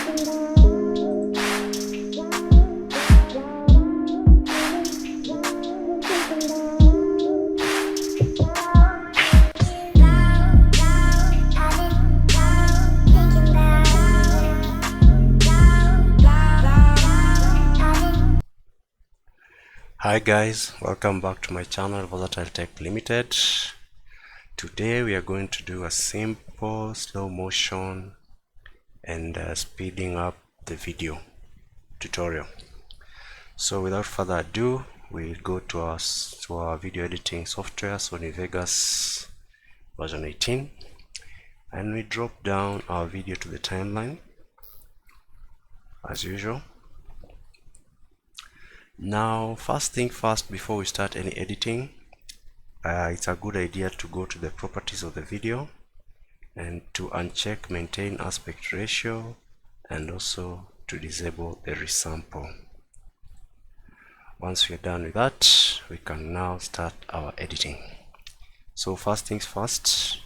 Hi guys, welcome back to my channel Volatile Tech Limited. Today we are going to do a simple slow motion and speeding up the video tutorial. So without further ado, we'll go to our video editing software, Sony Vegas version 18, and we drop down our video to the timeline as usual. Now, first thing first, before we start any editing, it's a good idea to go to the properties of the video and to uncheck maintain aspect ratio and also to disable the resample. Once we are done with that, we can now start our editing. So first things first,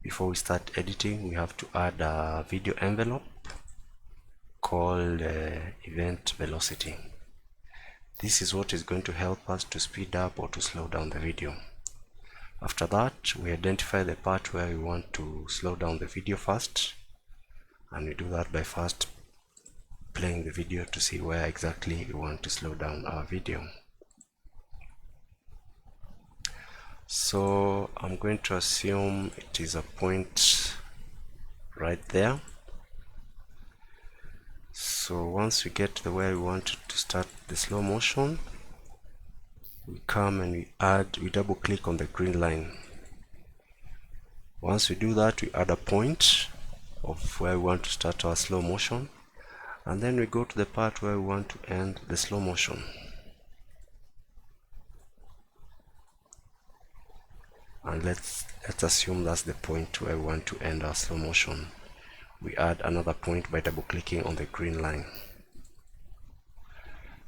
before we start editing, we have to add a video envelope called event velocity. This is what is going to help us to speed up or to slow down the video. After that, we identify the part where we want to slow down the video first, and we do that by first playing the video to see where exactly we want to slow down our video. So I'm going to assume it is a point right there. So once we get to where we want to start the slow motion, we come and we double click on the green line. Once we do that, we add a point of where we want to start our slow motion, and then we go to the part where we want to end the slow motion. And let's assume that's the point where we want to end our slow motion. We add another point by double clicking on the green line.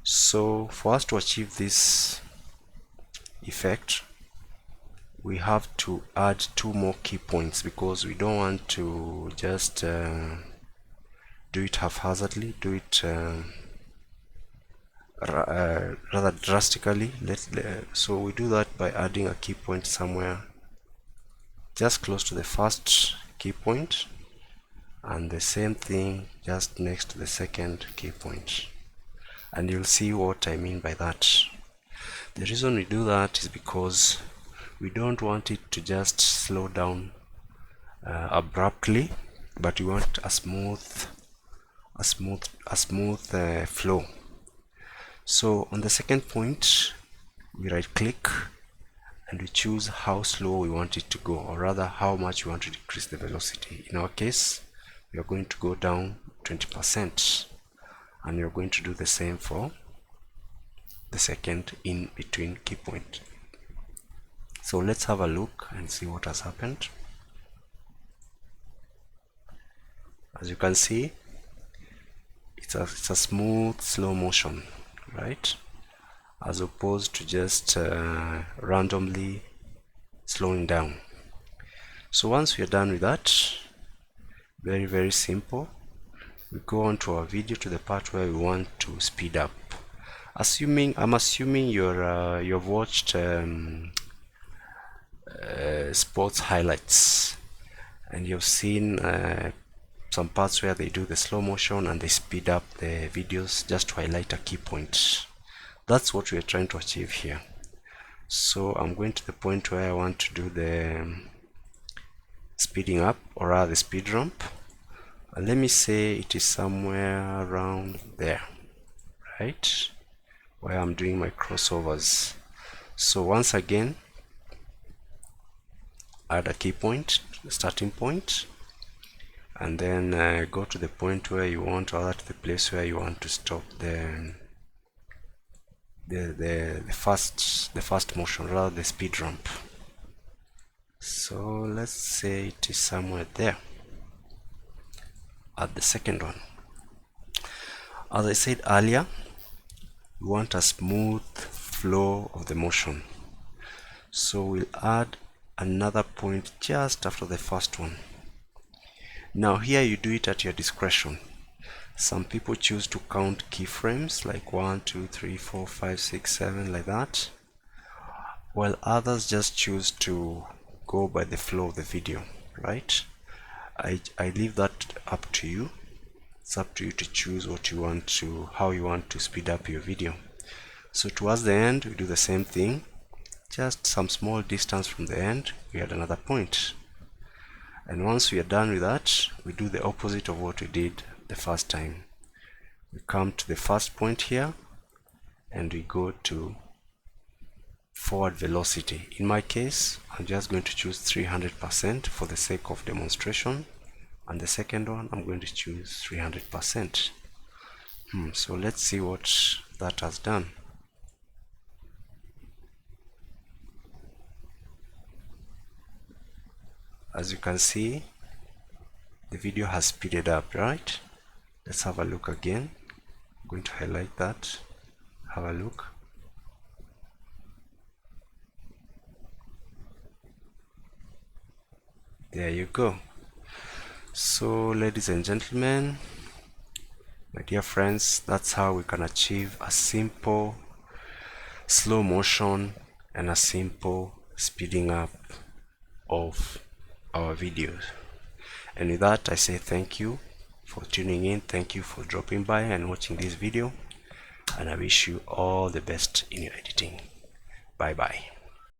So for us to achieve this effect, we have to add two more key points, because we don't want to just do it haphazardly, do it rather drastically. So we do that by adding a key point somewhere just close to the first key point, and the same thing just next to the second key point. And you'll see what I mean by that. The reason we do that is because we don't want it to just slow down abruptly, but we want a smooth flow. So on the second point, we right click and we choose how slow we want it to go, or rather how much we want to decrease the velocity. In our case, we are going to go down 20%, and we are going to do the same for the second in between key point. So let's have a look and see what has happened. As you can see, it's a smooth slow motion, right, as opposed to just randomly slowing down. So once we are done with that, very simple, we go on to our video to the part where we want to speed up. I'm assuming you've watched sports highlights, and you've seen some parts where they do the slow motion and they speed up the videos just to highlight a key point. That's what we're trying to achieve here. So I'm going to the point where I want to do the speeding up, or rather the speed ramp. Let me say it is somewhere around there, right, where I'm doing my crossovers. So once again, add a key point, the starting point, and then go to the point where you want, or to the place where you want to stop the fast motion, rather the speed ramp. So let's say it is somewhere there at the second one. As I said earlier, we want a smooth flow of the motion, so we'll add another point just after the first one. Now here you do it at your discretion. Some people choose to count keyframes like 1, 2, 3, 4, 5, 6, 7 like that, while others just choose to go by the flow of the video, right? I leave that up to you. It's up to you to choose what you want to, how you want to speed up your video. So towards the end, we do the same thing, just some small distance from the end, we add another point. And once we are done with that, we do the opposite of what we did the first time. We come to the first point here, and we go to forward velocity. In my case, I'm just going to choose 300% for the sake of demonstration, and the second one I'm going to choose 300%. So let's see what that has done. As you can see, the video has speeded up, right? Let's have a look again. I'm going to highlight that. Have a look. There you go. So ladies and gentlemen, my dear friends, that's how we can achieve a simple slow motion and a simple speeding up of our videos. And with that, I say thank you for tuning in, thank you for dropping by and watching this video, and I wish you all the best in your editing. Bye bye.